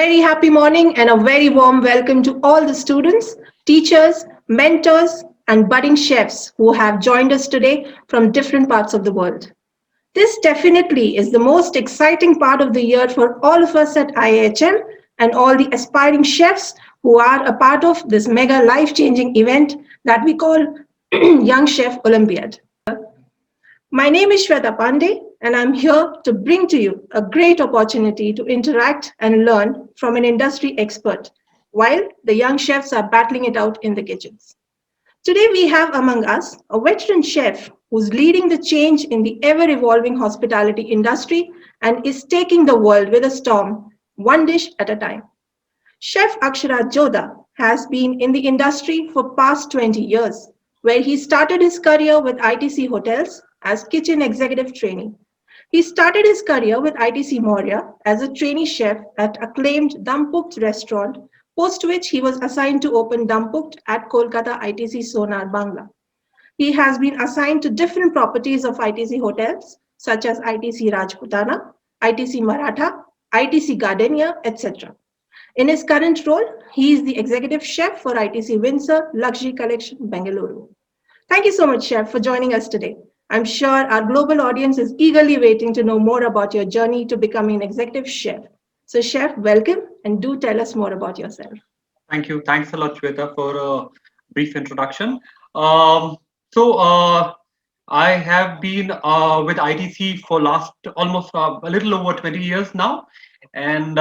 very happy morning and a very warm welcome to all the students, teachers, mentors, and budding chefs who have joined us today from different parts of the world. This definitely is the most exciting part of the year for all of us at IIHM and all the aspiring chefs who are a part of this mega life changing event that we call Young Chef Olympiad. My name is Shweta Pandey, and I'm here to bring to you a great opportunity to interact and learn from an industry expert while the young chefs are battling it out in the kitchens. Today, we have among us a veteran chef who's leading the change in the ever evolving hospitality industry and is taking the world with a storm, one dish at a time. Chef Aksharat Jodha has been in the industry for past 20 years, where he started his career with ITC Hotels as kitchen executive trainee. He started his career with ITC Maurya as a trainee chef at acclaimed Dampukt restaurant, post which he was assigned to open Dampukt at Kolkata ITC Sonar Bangla. He has been assigned to different properties of ITC hotels such as ITC Rajputana, ITC Maratha, ITC Gardenia, etc. In his current role, he is the executive chef for ITC Windsor Luxury Collection, Bengaluru. Thank you so much, Chef, for joining us today. I'm sure our global audience is eagerly waiting to know more about your journey to becoming an executive chef. So, Chef, welcome and do tell us more about yourself. Thank you. Thanks a lot, Shweta, for a brief introduction. Um, so, I have been with ITC for last almost a little over 20 years now, and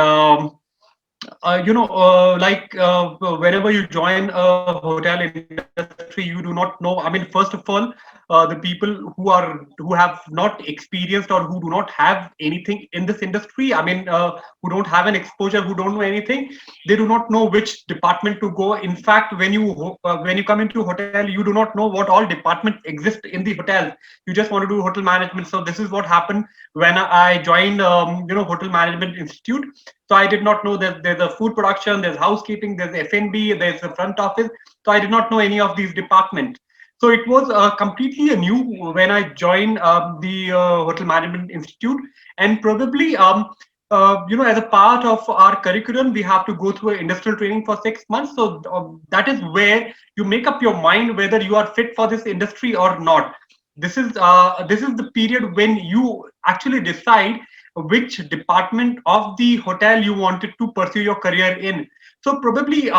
whenever you join a hotel industry, you do not know. I mean, first of all, the people who have not experienced or who do not have anything in this industry, who don't have an exposure, who don't know anything, they do not know which department to go. In fact, when you come into hotel, you do not know what all departments exist in the hotel. You just want to do hotel management. So this is what happened when I joined, Hotel Management Institute. So I did not know that there's a food production, there's housekeeping, there's F&B, there's the front office. So I did not know any of these departments. So it was completely a new when I joined the Hotel Management Institute, and probably as a part of our curriculum, we have to go through industrial training for 6 months. So that is where you make up your mind whether you are fit for this industry or not. This is the period when you actually decide which department of the hotel you wanted to pursue your career in. So probably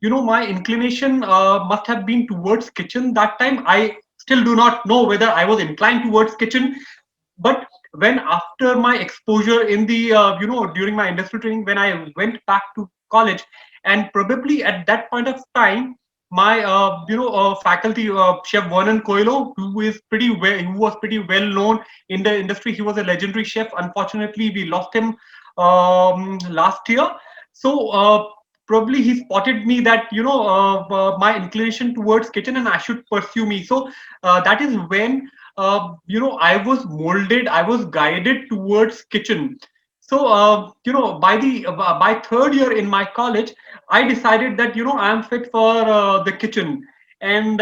my inclination must have been towards kitchen that time. I still do not know whether I was inclined towards kitchen, but when after my exposure in the during my industrial training, when I went back to college, and probably at that point of time, my faculty, chef Vernon Coelho, who was pretty well known in the industry. He was a legendary chef. Unfortunately, we lost him last year. So probably he spotted me that my inclination towards kitchen and I should pursue me. So that is when I was molded, I was guided towards kitchen. So by third year in my college, I decided that I am fit for the kitchen. And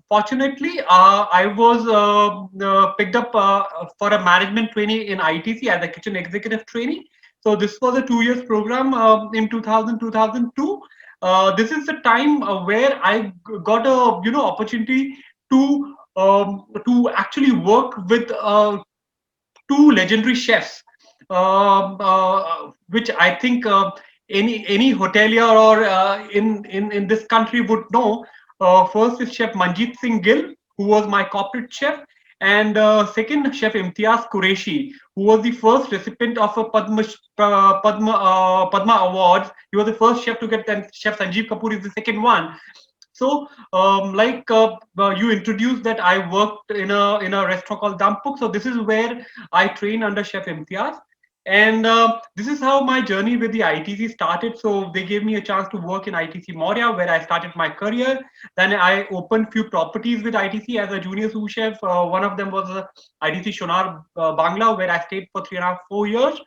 fortunately, I was picked up for a management trainee in ITC as a kitchen executive trainee. So this was a 2 years program in 2002. This is the time where I got a opportunity to actually work with two legendary chefs, which I think any hotelier or in this country would know. First is Chef Manjeet Singh Gill, who was my corporate chef, and second Chef Imtiaz Qureshi, who was the first recipient of a Padma Awards. He was the first chef to get, and Chef Sanjeev Kapoor is the second one. So, you introduced that I worked in a restaurant called Dampuk. So this is where I trained under Chef Imtiaz, and this is how my journey with the ITC started. So they gave me a chance to work in ITC Maurya, where I started my career. Then I opened few properties with ITC as a junior sous chef. One of them was ITC Shonar Bangla, where I stayed for 3.5, 4 years.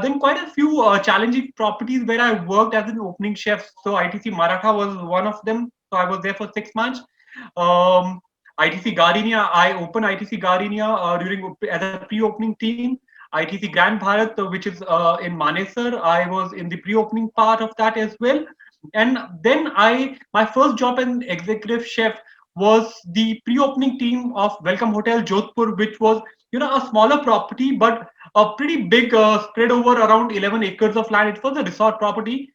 Then quite a few challenging properties where I worked as an opening chef. So ITC Maratha was one of them. So I was there for 6 months. ITC Gardenia, I opened ITC Gardenia during as a pre-opening team. ITC Grand Bharat, which is in Manesar. I was in the pre-opening part of that as well. And then my first job as executive chef was the pre-opening team of Welcome Hotel Jodhpur, which was a smaller property but a pretty big, spread over around 11 acres of land. It was a resort property.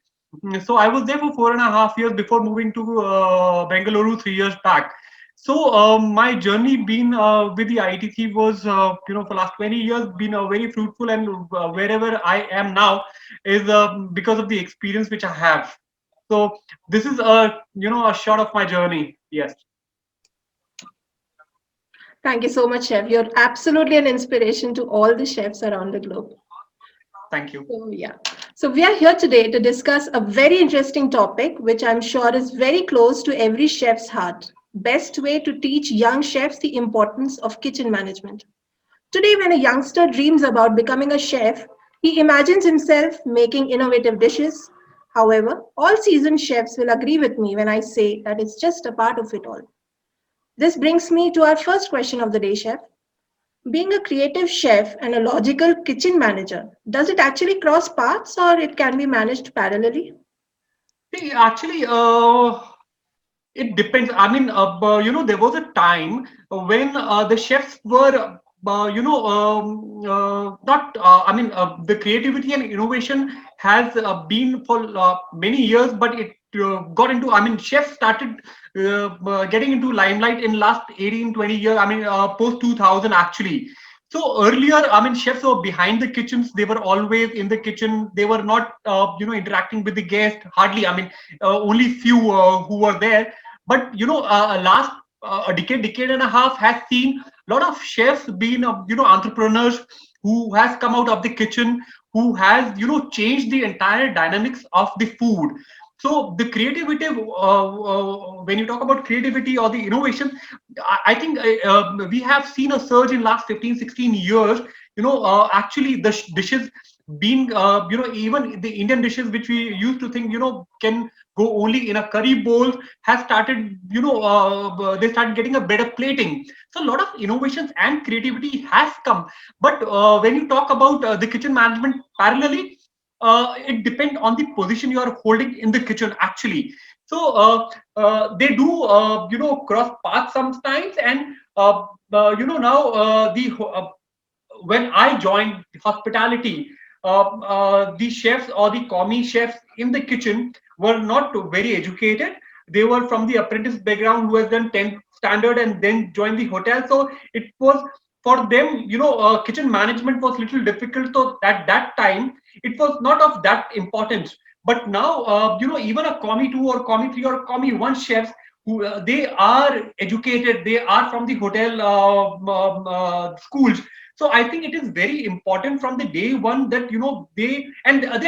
So I was there for 4.5 years before moving to Bengaluru 3 years back. So my journey been with the ITC was, for last 20 years, been very fruitful, and wherever I am now is because of the experience which I have. So this is a short of my journey. Yes, Thank you so much, Chef. You're absolutely an inspiration to all the chefs around the globe. thank you. So, yeah. So, we are here today to discuss a very interesting topic, which I'm sure is very close to every chef's heart. Best way to teach young chefs the importance of kitchen management. Today, when a youngster dreams about becoming a chef, he imagines himself making innovative dishes. However, all seasoned chefs will agree with me when I say that it's just a part of it all. This brings me to our first question of the day, Chef. Being a creative chef and a logical kitchen manager, does it actually cross paths or it can be managed parallelly? See, actually, it depends. I mean, there was a time when the chefs were, not. I mean, the creativity and innovation has been for many years, but it got into. I mean, chefs started getting into limelight in last 18, 20 years. I mean, post 2000 actually. So earlier, I mean, chefs were behind the kitchens. They were always in the kitchen. They were not, interacting with the guest. Hardly. I mean, only few who were there. But last a decade and a half has seen a lot of chefs being, entrepreneurs who has come out of the kitchen, who has changed the entire dynamics of the food. So the creativity, when you talk about creativity or the innovation, I think we have seen a surge in last 15, 16 years. Actually the dishes being, even the Indian dishes which we used to think, can go only in a curry bowl, has started, they started getting a better plating. So a lot of innovations and creativity has come. But when you talk about the kitchen management parallelly, it depends on the position you are holding in the kitchen actually. So they do, cross paths sometimes. And now when I joined hospitality, the chefs or the commie chefs in the kitchen were not very educated. They were from the apprentice background who has done 10th standard and then joined the hotel. So it was for them, kitchen management was little difficult. So at that time, it was not of that importance. But now, even a commie 2 or commie 3 or commie 1 chefs, who they are educated, they are from the hotel schools. So I think it is very important from the day one that they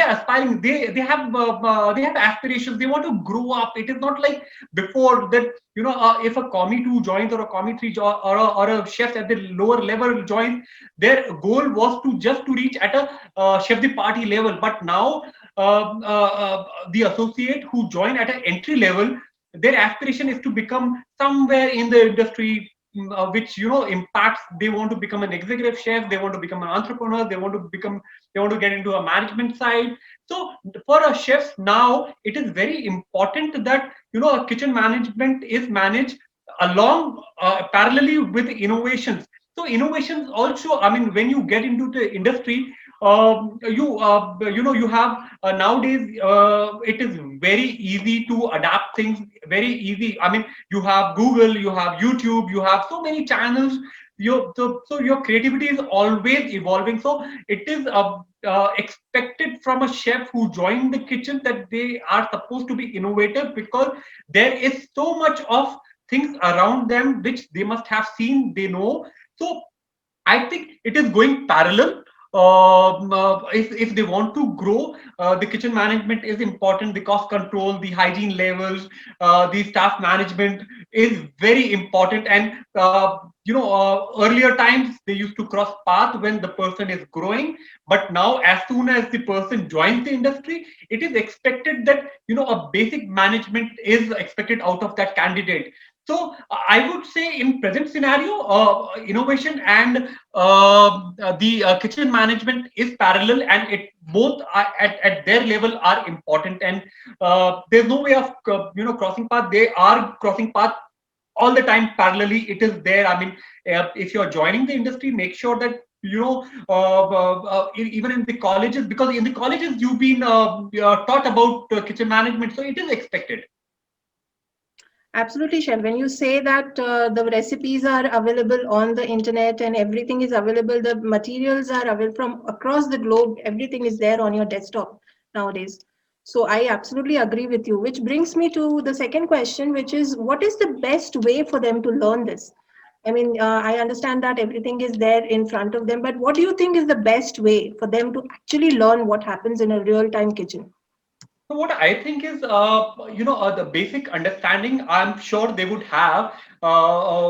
are aspiring, they have aspirations, they want to grow up. It is not like before that, if a commie 2 joins or a commie 3 or a chef at the lower level joins, their goal was to just to reach at a chef de party level. But now the associate who join at an entry level, their aspiration is to become somewhere in the industry, which impacts. They want to become an executive chef, they want to become an entrepreneur, they want to get into a management side. So for a chef now, it is very important that a kitchen management is managed along, parallelly with innovations. So innovations also, I mean, when you get into the industry, you have, nowadays it is very easy to adapt things, very easy. I mean, you have Google, you have YouTube, you have so many channels. So your creativity is always evolving. So it is expected from a chef who joined the kitchen that they are supposed to be innovative, because there is so much of things around them which they must have seen, they know. So I think it is going parallel. If they want to grow, the kitchen management is important. The cost control, the hygiene levels, the staff management is very important. And earlier times they used to cross path when the person is growing, but now as soon as the person joins the industry, it is expected that a basic management is expected out of that candidate. So I would say in present scenario, innovation and the kitchen management is parallel, and it both are at their level are important. And there's no way of crossing path. They are crossing path all the time parallelly. It is there. I mean, if you're joining the industry, make sure that even in the colleges, because in the colleges you've been taught about kitchen management, so it is expected. Absolutely, Chef. When you say that the recipes are available on the internet and everything is available, the materials are available from across the globe, everything is there on your desktop nowadays. So I absolutely agree with you, which brings me to the second question, which is what is the best way for them to learn this? I mean, I understand that everything is there in front of them, but what do you think is the best way for them to actually learn what happens in a real-time kitchen? So what I think is, the basic understanding I'm sure they would have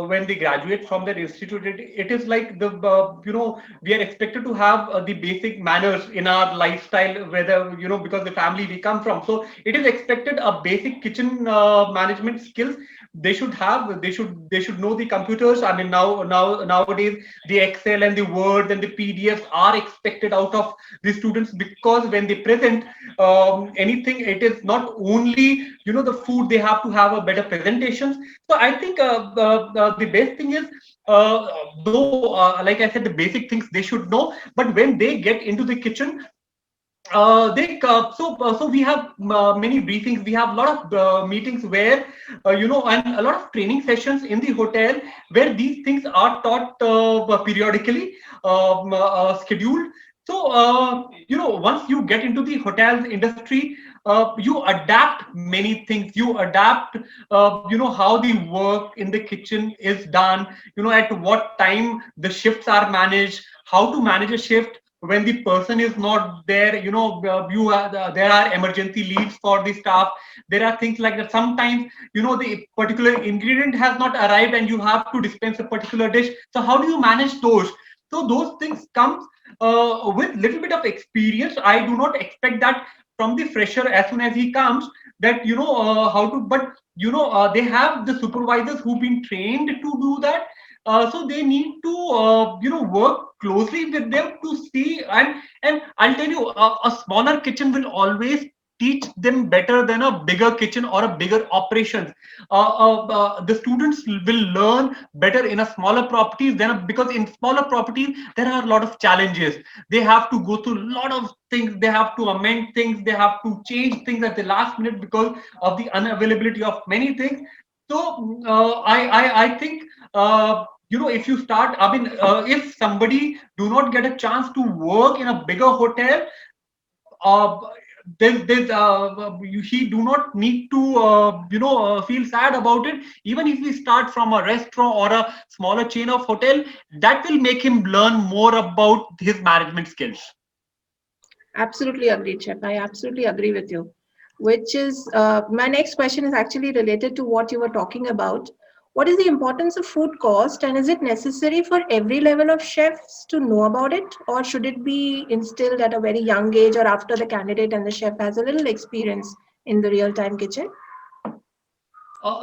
when they graduate from their institute. It is like we are expected to have the basic manners in our lifestyle, whether because the family we come from. So it is expected a basic kitchen management skills they should have. They should know the computers. I mean, nowadays the Excel and the Word and the PDFs are expected out of the students, because when they present anything, it is not only the food. They have to have a better presentations. So I think the best thing is, though like I said, the basic things they should know, but when they get into the kitchen, they so we have many briefings. We have a lot of meetings where and a lot of training sessions in the hotel where these things are taught periodically, scheduled. So once you get into the hotels industry, you adapt many things. You adapt how the work in the kitchen is done, at what time the shifts are managed, how to manage a shift when the person is not there. There are emergency leaves for the staff. There are things like that. Sometimes the particular ingredient has not arrived and you have to dispense a particular dish. So how do you manage those? So those things come with little bit of experience. I do not expect that from the fresher as soon as he comes, that how to. But they have the supervisors who've been trained to do that. So they need to work closely with them to see. And I'll tell you, a smaller kitchen will always teach them better than a bigger kitchen or a bigger operations. The students will learn better in a smaller properties because in smaller properties there are a lot of challenges. They have to go through a lot of things. They have to amend things. They have to change things at the last minute because of the unavailability of many things. So I think if you start, I mean, if somebody do not get a chance to work in a bigger hotel, uh, he do not need to feel sad about it. Even if we start from a restaurant or a smaller chain of hotel, that will make him learn more about his management skills. Absolutely agreed, Chef. I absolutely agree with you. Which is my next question is actually related to what you were talking about. What is the importance of food cost, and is it necessary for every level of chefs to know about it, or should it be instilled at a very young age or after the candidate and the chef has a little experience in the real time kitchen?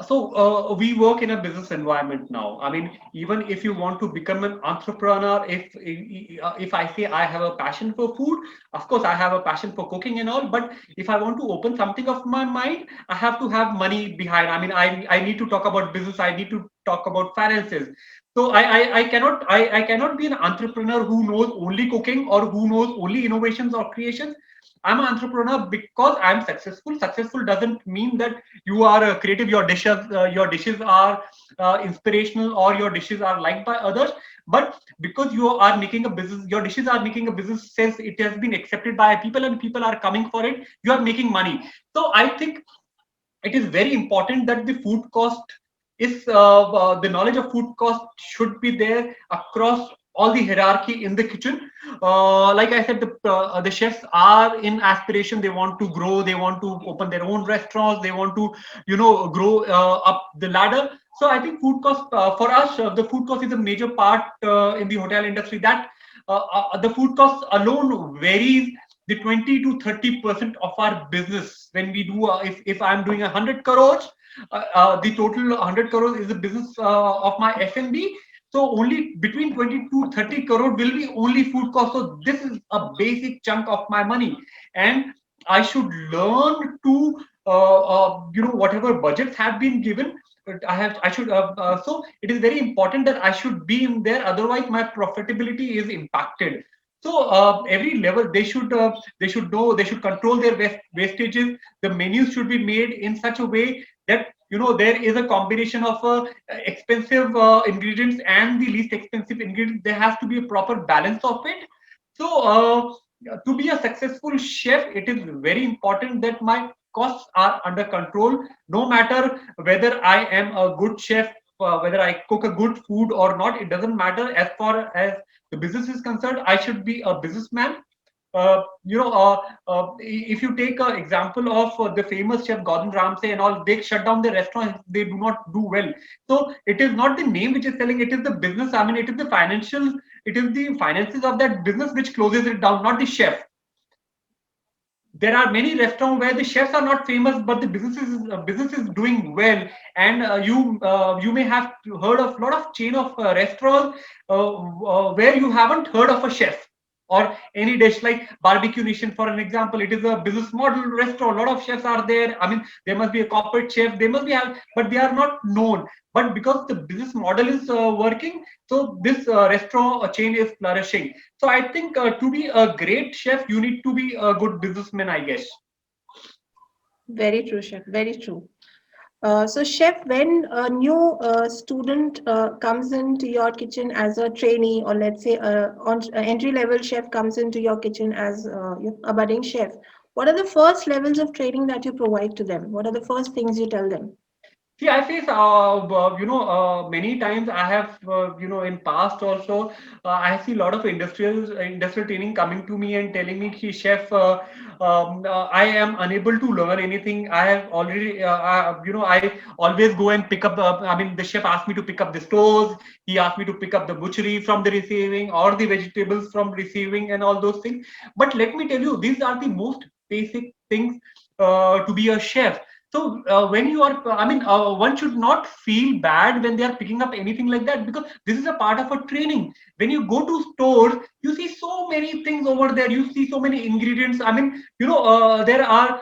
So we work in a business environment now. I mean, even if you want to become an entrepreneur, if I say I have a passion for food, of course I have a passion for cooking and all. But if I want to open something of my mind, I have to have money behind. I mean, I need to talk about business. I need to talk about finances. So I cannot be an entrepreneur who knows only cooking or who knows only innovations or creations. I'm an entrepreneur because I'm successful. Successful doesn't mean that you are creative. Your dishes are inspirational, or your dishes are liked by others. But because you are making a business, your dishes are making a business sense. It has been accepted by people, and people are coming for it. You are making money. So I think it is very important that the food cost is the knowledge of food cost should be there across all the hierarchy in the kitchen. Like I said, the chefs are in aspiration. They want to grow. They want to open their own restaurants. They want to grow up the ladder. So I think food cost for us, the food cost is a major part in the hotel industry. That the food cost alone varies the 20 to 30% of our business. When we do if I'm doing 100 crores, the total 100 crores is the business of my F&B. So only between 20 to 30 crore will be only food cost. So this is a basic chunk of my money, and I should learn to whatever budgets have been given. But I should so it is very important that I should be in there. Otherwise, my profitability is impacted. So every level they should know, they should control their wastages. The menus should be made in such a way that there is a combination of expensive ingredients and the least expensive ingredients. There has to be a proper balance of it. So to be a successful chef, it is very important that my costs are under control. No matter whether I am a good chef, whether I cook a good food or not, it doesn't matter. As far as the business is concerned, I should be a businessman. If you take an example of the famous chef Gordon Ramsay and all, they shut down the restaurants. They do not do well. So it is not the name which is selling; it is the business. I mean, it is the financial, it is the finances of that business which closes it down, not the chef. There are many restaurants where the chefs are not famous, but the business is doing well. And you may have heard of a lot of chain of restaurants where you haven't heard of a chef or any dish like Barbecue Nation, for an example. It is a business model restaurant. A lot of chefs are there. I mean, there must be a corporate chef. They must be, but they are not known. But because the business model is working, so this restaurant chain is flourishing. So I think to be a great chef, you need to be a good businessman, I guess. Very true, chef. Very true. So, chef, when a new student comes into your kitchen as a trainee, or let's say an entry-level chef comes into your kitchen as a budding chef, what are the first levels of training that you provide to them? What are the first things you tell them? See, I face, many times I have, in past also, I see a lot of industrial training coming to me and telling me, "Ki, chef, I am unable to learn anything. I have already, I always go and pick up, I mean, the chef asked me to pick up the stores. He asked me to pick up the butchery from the receiving or the vegetables from receiving and all those things. But let me tell you, these are the most basic things to be a chef. So when you are, I mean, one should not feel bad when they are picking up anything like that, because this is a part of a training. When you go to stores, you see so many things over there. You see so many ingredients. I mean, there are.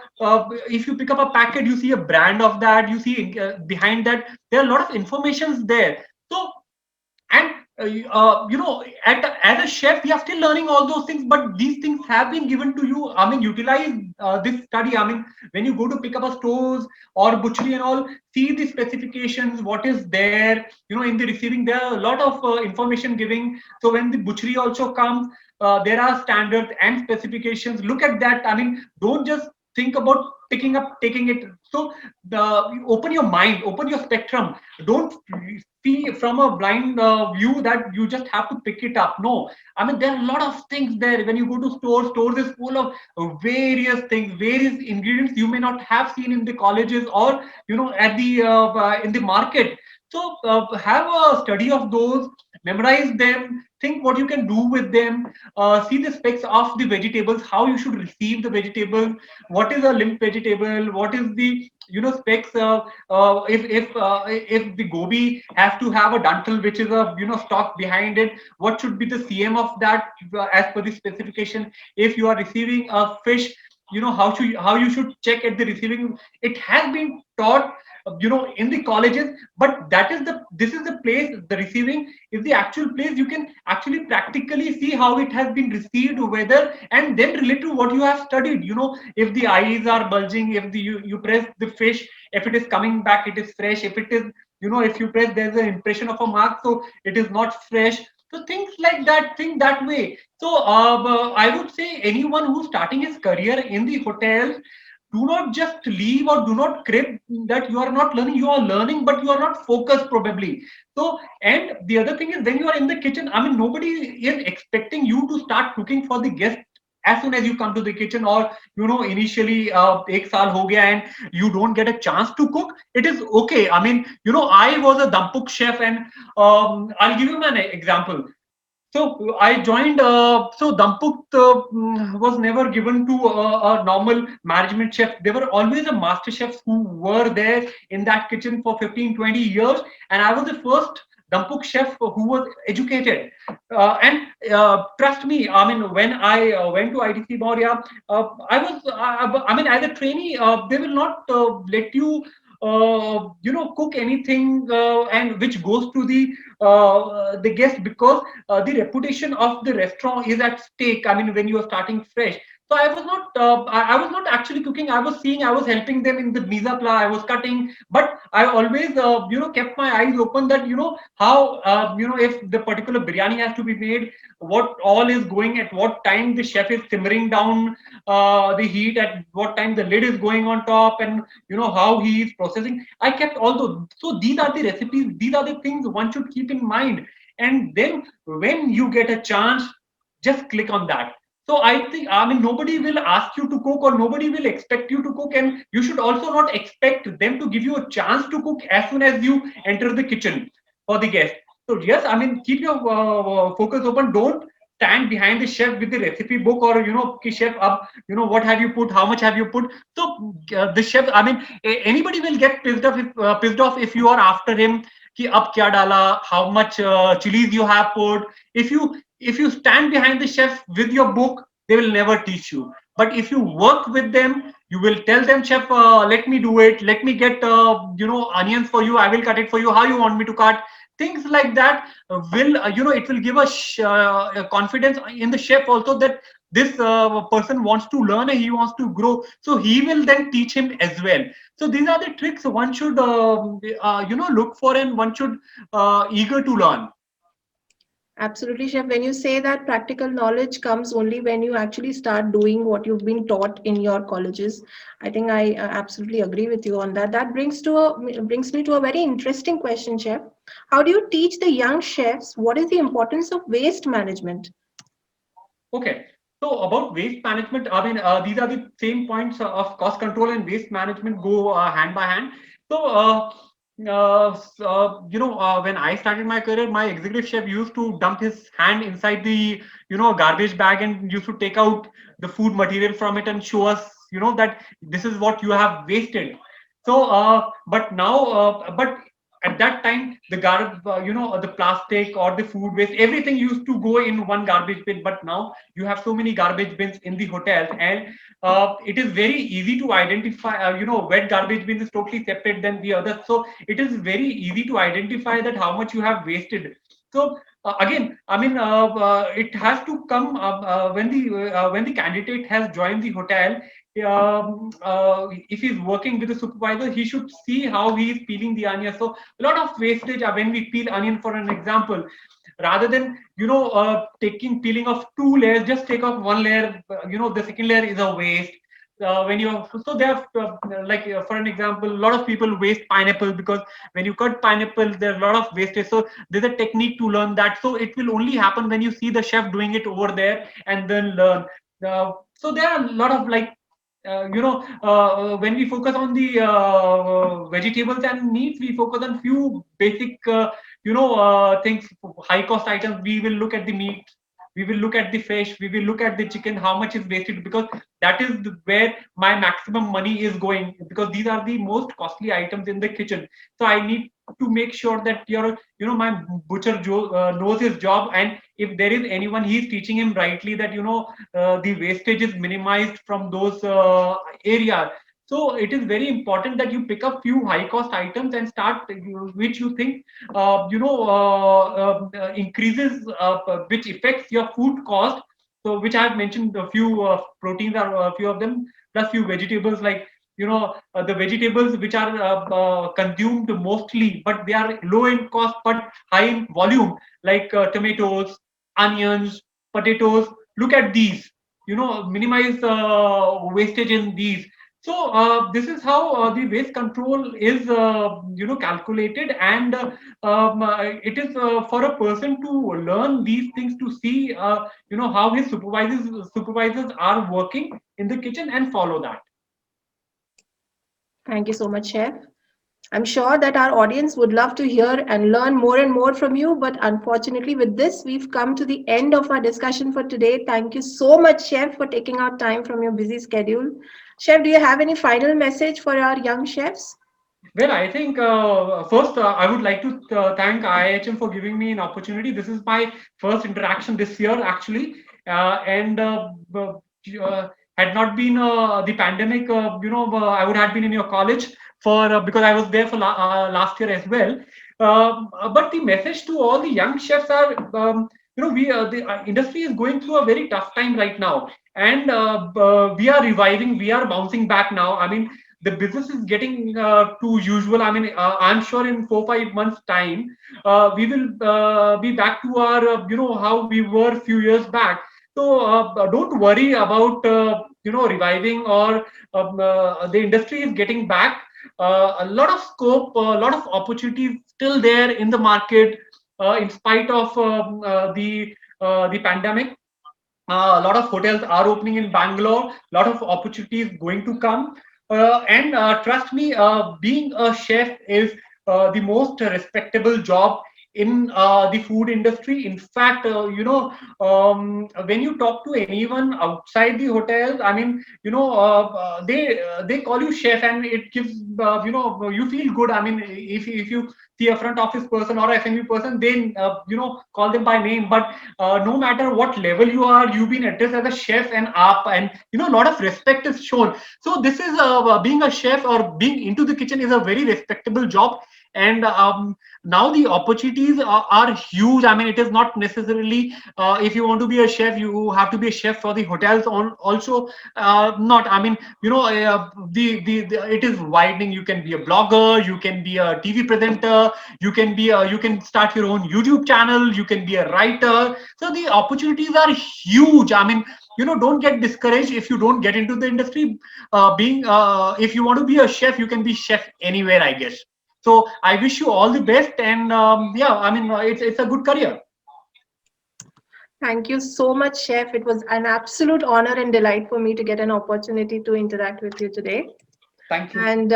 If you pick up a packet, you see a brand of that. You see behind that there are a lot of informations there. So and as a chef we are still learning all those things, but these things have been given to you. I mean, utilize this study. I mean, when you go to pick up a stores or butchery and all, see the specifications, what is there. In the receiving there are a lot of information giving. So when the butchery also comes, there are standards and specifications. Look at that. I mean, don't just think about picking up taking it. So open your mind, open your spectrum. Don't see from a blind view that you just have to pick it up. No, I mean, there are a lot of things there. When you go to stores is full of various things, various ingredients you may not have seen in the colleges or at the in the market. So have a study of those, memorize them, think what you can do with them, see the specs of the vegetables, how you should receive the vegetables, what is a limp vegetable, what is the specs. If the gobi has to have a dantal, which is a stock behind it, what should be the cm of that as per the specification. If you are receiving a fish, how you should check at the receiving. It has been taught in the colleges, but this is the place. The receiving is the actual place. You can actually practically see how it has been received, whether, and then relate to what you have studied. If the eyes are bulging, if you press the fish, if it is coming back, it is fresh. If it is, if you press, there's an impression of a mark, so it is not fresh. So things like that, think that way. So I would say anyone who's starting his career in the hotels, do not just leave or do not crib that you are not learning. You are learning, but you are not focused probably. So, and the other thing is, when you are in the kitchen, I mean, nobody is expecting you to start cooking for the guest as soon as you come to the kitchen, or initially ek saal ho gaya and you don't get a chance to cook. It is okay. I mean, I was a dampuk chef, and I'll give you an example. So I joined. So Dampuk was never given to a normal management chef. There were always a master chefs who were there in that kitchen for 15, 20 years, and I was the first Dampuk chef who was educated. And trust me, I mean, when I went to ITC Maurya, I mean, as a trainee, they will not let you cook anything and which goes to the guest, because the reputation of the restaurant is at stake. I mean, when you are starting fresh. So I was not actually cooking. I was seeing, I was helping them in the mise en place. I was cutting, but I always kept my eyes open that how if the particular biryani has to be made, what all is going, at what time the chef is simmering down the heat, at what time the lid is going on top, and how he is processing. I kept all those. So these are the recipes, these are the things one should keep in mind. And then when you get a chance, just click on that. So I think, I mean, nobody will ask you to cook, or nobody will expect you to cook, and you should also not expect them to give you a chance to cook as soon as you enter the kitchen for the guest. So yes, I mean, keep your focus open. Don't stand behind the chef with the recipe book, or ki chef up, what have you put, how much have you put. So the chef, I mean, anybody will get pissed off if you are after him कि अब क्या डाला, how much chilies you have put. If you stand behind the chef with your book, they will never teach you. But if you work with them, you will tell them, chef, let me do it, let me get onions for you, I will cut it for you, how you want me to cut. Things like that will it will give a confidence in the chef also, that this person wants to learn and he wants to grow, so he will then teach him as well. So these are the tricks one should look for, and one should eager to learn. Absolutely, Chef. When you say that practical knowledge comes only when you actually start doing what you've been taught in your colleges, I think I absolutely agree with you on that. That brings me to a very interesting question, Chef. How do you teach the young chefs what is the importance of waste management? Okay. So about waste management, I mean, these are the same points of cost control and waste management go hand by hand. So, when I started my career, my executive chef used to dump his hand inside the, garbage bag, and used to take out the food material from it and show us, that this is what you have wasted. So, but now, but at that time, the the plastic or the food waste, everything used to go in one garbage bin. But now you have so many garbage bins in the hotels, and it is very easy to identify. Wet garbage bin is totally separate than the other, so it is very easy to identify that how much you have wasted. So again, I mean, it has to come when the candidate has joined the hotel. If he's working with a supervisor, he should see how he is peeling the onion. So a lot of wastage when we peel onion, for an example, rather than taking peeling of two layers, just take off one layer. The second layer is a waste. When you so they have for an example, a lot of people waste pineapple, because when you cut pineapple, there's a lot of wastage. So there's a technique to learn that. So it will only happen when you see the chef doing it over there and then learn. So there are a lot of when we focus on the vegetables and meats, we focus on few basic things, high cost items. We will look at the meat, we will look at the fish, we will look at the chicken, how much is wasted, because that is where my maximum money is going, because these are the most costly items in the kitchen. So I need to make sure that my butcher knows his job, and if there is anyone, he is teaching him rightly, that the wastage is minimized from those areas. So it is very important that you pick up few high cost items and start which you think increases, which affects your food cost. So which I have mentioned, a few proteins are a few of them, plus few vegetables, like the vegetables which are consumed mostly, but they are low in cost but high in volume, like tomatoes, onions, potatoes. Look at these, minimize wastage in these. So this is how the waste control is calculated, and it is for a person to learn these things, to see how his supervisors are working in the kitchen and follow that. Thank you so much, Chef. I'm sure that our audience would love to hear and learn more and more from you. But unfortunately, with this, we've come to the end of our discussion for today. Thank you so much, Chef, for taking out time from your busy schedule. Chef, do you have any final message for our young chefs? Well, I think first I would like to thank IIHM for giving me an opportunity. This is my first interaction this year, actually, and had not been the pandemic, I would have been in your college for because I was there for last year as well. But the message to all the young chefs are, we the industry is going through a very tough time right now, and we are reviving, we are bouncing back now. I mean, the business is getting to usual. I mean, I'm sure in 4 5 months time, we will be back to our how we were a few years back. So don't worry about reviving, or the industry is getting back. A lot of scope, a lot of opportunities still there in the market, in spite of the pandemic. A lot of hotels are opening in Bangalore. A lot of opportunities going to come. And trust me, being a chef is the most respectable job in the food industry. In fact, when you talk to anyone outside the hotels, I mean, they call you chef, and it gives you feel good. I mean, if you see a front office person or a F&B person, they call them by name. But no matter what level you are, you've been addressed as a chef and up, and a lot of respect is shown. So this is being a chef or being into the kitchen is a very respectable job. And now the opportunities are huge. I mean, it is not necessarily if you want to be a chef, you have to be a chef for the hotels on also. Not, I mean, the it is widening. You can be a blogger, you can be a TV presenter, you can start your own YouTube channel, you can be a writer. So the opportunities are huge. I mean, don't get discouraged if you don't get into the industry. Being if you want to be a chef, you can be chef anywhere, I guess. So I wish you all the best, and yeah, I mean, it's a good career. Thank you so much, Chef. It was an absolute honor and delight for me to get an opportunity to interact with you today. Thank you. And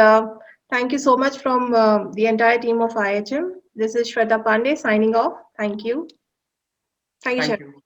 thank you so much from the entire team of IHM. This is Shweta Pandey signing off. Thank you. Thank you, Thank Chef. you.